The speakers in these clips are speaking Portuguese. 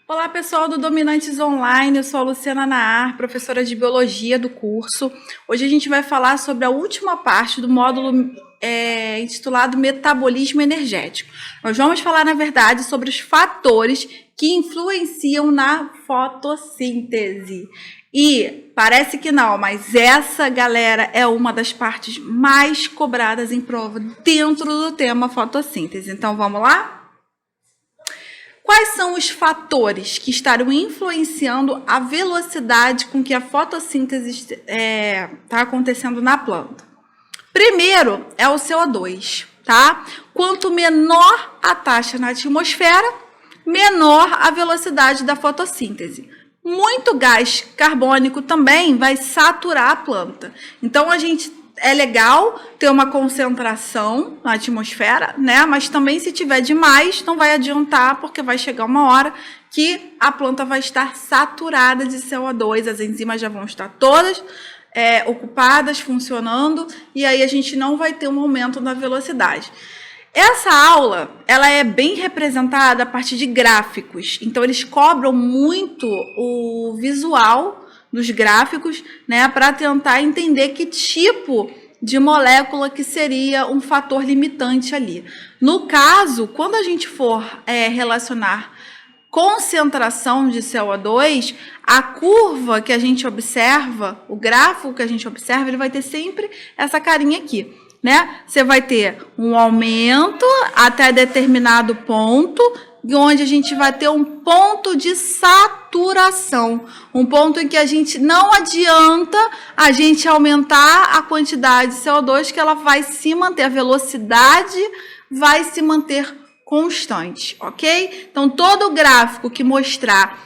Olá, pessoal do Dominantes Online, eu sou a Luciana Naar, professora de Biologia do curso. Hoje a gente vai falar sobre a última parte do módulo intitulado Metabolismo Energético. Nós vamos falar, na verdade, sobre os fatores que influenciam na fotossíntese. E parece que não, mas essa, galera, é uma das partes mais cobradas em prova dentro do tema fotossíntese. Então, vamos lá? Quais são os fatores que estarão influenciando a velocidade com que a fotossíntese está acontecendo na planta? Primeiro é o CO2, tá? Quanto menor a taxa na atmosfera, menor a velocidade da fotossíntese. Muito gás carbônico também vai saturar a planta. Então, é legal ter uma concentração na atmosfera, né? Mas também se tiver demais, não vai adiantar, porque vai chegar uma hora que a planta vai estar saturada de CO2, as enzimas já vão estar todas ocupadas, funcionando, e aí a gente não vai ter um aumento na velocidade. Essa aula, ela é bem representada a partir de gráficos, então eles cobram muito o visual dos gráficos, né, para tentar entender que tipo de molécula que seria um fator limitante ali. No caso, quando a gente for relacionar concentração de CO2, a curva que a gente observa, o gráfico que a gente observa, ele vai ter sempre essa carinha aqui, né? Você vai ter um aumento até determinado ponto, onde a gente vai ter um ponto de saturação, um ponto em que a gente não adianta a gente aumentar a quantidade de CO2, que ela vai se manter, a velocidade vai se manter constante, ok? Então, todo gráfico que mostrar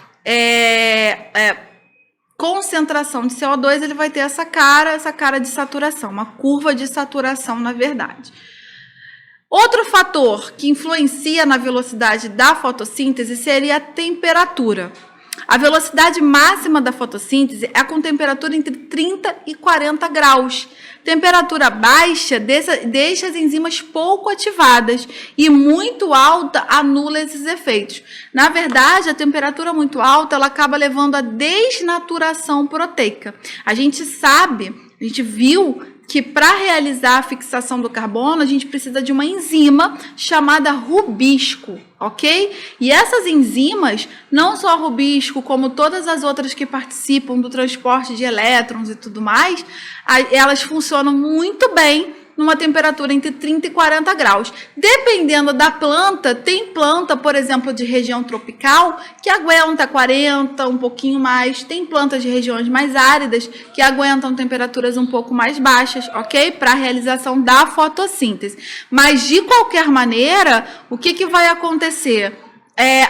concentração de CO2, ele vai ter essa cara de saturação, uma curva de saturação, na verdade. Outro fator que influencia na velocidade da fotossíntese seria a temperatura. A velocidade máxima da fotossíntese é com temperatura entre 30 e 40 graus. Temperatura baixa deixa as enzimas pouco ativadas e muito alta anula esses efeitos. Na verdade, a temperatura muito alta ela acaba levando à desnaturação proteica. A gente viu que para realizar a fixação do carbono, a gente precisa de uma enzima chamada rubisco, ok? E essas enzimas, não só a rubisco, como todas as outras que participam do transporte de elétrons e tudo mais, elas funcionam muito bem numa temperatura entre 30 e 40 graus. Dependendo da planta, tem planta, por exemplo, de região tropical, que aguenta 40, um pouquinho mais. Tem plantas de regiões mais áridas, que aguentam temperaturas um pouco mais baixas, ok? Para a realização da fotossíntese. Mas, de qualquer maneira, o que vai acontecer?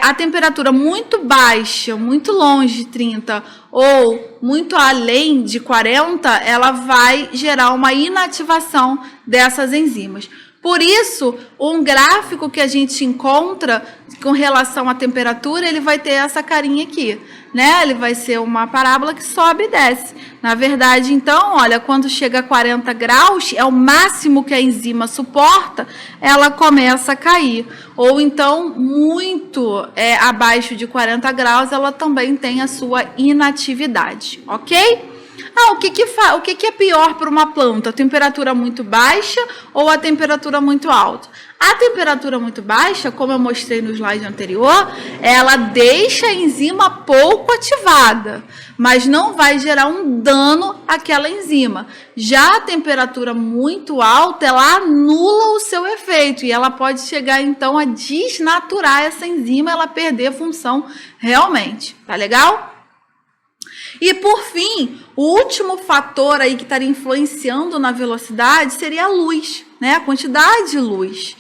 A temperatura muito baixa, muito longe de 30 ou muito além de 40, ela vai gerar uma inativação dessas enzimas. Por isso, um gráfico que a gente encontra com relação à temperatura, ele vai ter essa carinha aqui, né? Ele vai ser uma parábola que sobe e desce. Na verdade, então, olha, quando chega a 40 graus, é o máximo que a enzima suporta, ela começa a cair. Ou então, muito abaixo de 40 graus, ela também tem a sua inatividade, ok? O que é pior para uma planta? A temperatura muito baixa ou a temperatura muito alta? A temperatura muito baixa, como eu mostrei no slide anterior, ela deixa a enzima pouco ativada, mas não vai gerar um dano àquela enzima. Já a temperatura muito alta, ela anula o seu efeito e ela pode chegar, então, a desnaturar essa enzima, ela perder a função realmente. Tá legal? E, por fim, o último fator aí que estaria influenciando na velocidade seria a luz, né? A quantidade de luz.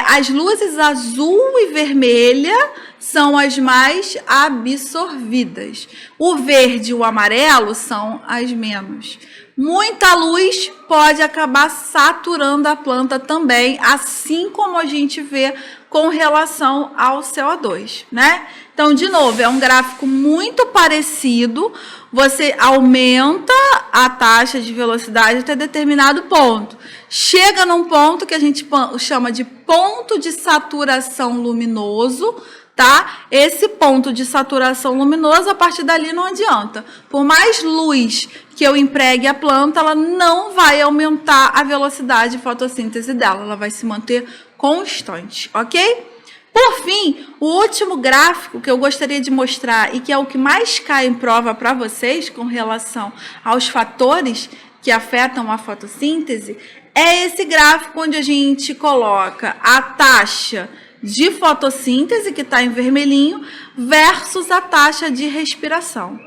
As luzes azul e vermelha são as mais absorvidas. O verde e o amarelo são as menos. Muita luz pode acabar saturando a planta também, assim como a gente vê com relação ao CO2, né? Então, de novo, é um gráfico muito parecido. Você aumenta a taxa de velocidade até determinado ponto. Chega num ponto que a gente chama de ponto de saturação luminoso, tá? Esse ponto de saturação luminosa, a partir dali não adianta. Por mais luz que eu empregue a planta, ela não vai aumentar a velocidade de fotossíntese dela, ela vai se manter constante, ok? Por fim, o último gráfico que eu gostaria de mostrar e que é o que mais cai em prova para vocês com relação aos fatores que afetam a fotossíntese, é esse gráfico onde a gente coloca a taxa de fotossíntese, que está em vermelhinho, versus a taxa de respiração.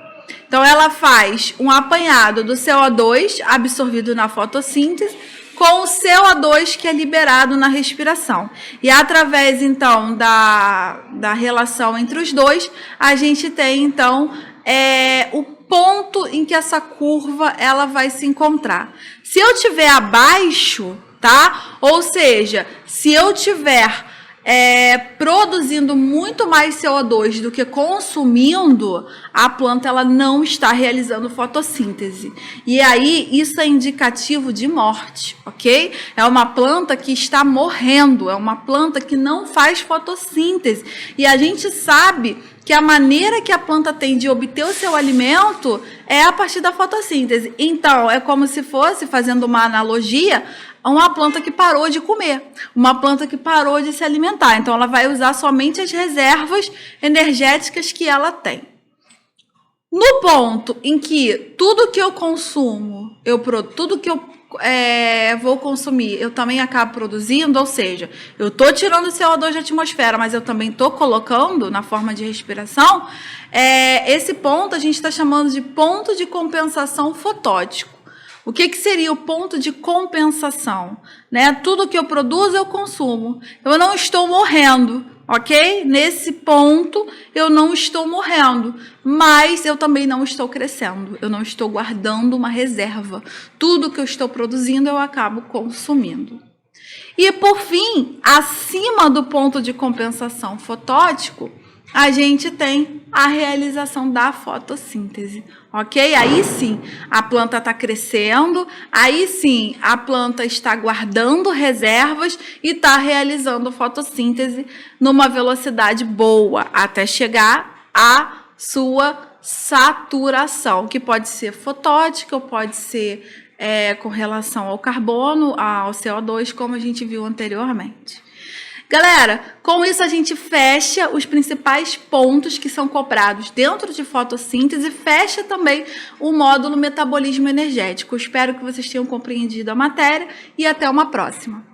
Então, ela faz um apanhado do CO2 absorvido na fotossíntese com o CO2 que é liberado na respiração. E através, então, da relação entre os dois, a gente tem, então, o ponto em que essa curva ela vai se encontrar. Se eu tiver abaixo, tá? Ou seja, se eu tiver produzindo muito mais CO2 do que consumindo, a planta ela não está realizando fotossíntese. E aí, isso é indicativo de morte, ok? É uma planta que está morrendo, é uma planta que não faz fotossíntese. E a gente sabe que a maneira que a planta tem de obter o seu alimento é a partir da fotossíntese. Então, é como se fosse, fazendo uma analogia, uma planta que parou de comer, uma planta que parou de se alimentar. Então, ela vai usar somente as reservas energéticas que ela tem. No ponto em que tudo que eu consumo, tudo que eu vou consumir, eu também acabo produzindo, ou seja, eu estou tirando CO2 da atmosfera, mas eu também estou colocando na forma de respiração, esse ponto a gente está chamando de ponto de compensação fotótico. O que seria o ponto de compensação? Né? Tudo que eu produzo, eu consumo. Eu não estou morrendo, ok? Nesse ponto, eu não estou morrendo, mas eu também não estou crescendo. Eu não estou guardando uma reserva. Tudo que eu estou produzindo, eu acabo consumindo. E, por fim, acima do ponto de compensação fotótico, a gente tem a realização da fotossíntese, ok? Aí sim, a planta está crescendo, aí sim, a planta está guardando reservas e está realizando fotossíntese numa velocidade boa, até chegar à sua saturação, que pode ser fotótica ou pode ser com relação ao carbono, ao CO2, como a gente viu anteriormente. Galera, com isso a gente fecha os principais pontos que são cobrados dentro de fotossíntese, fecha também o módulo metabolismo energético. Espero que vocês tenham compreendido a matéria e até uma próxima.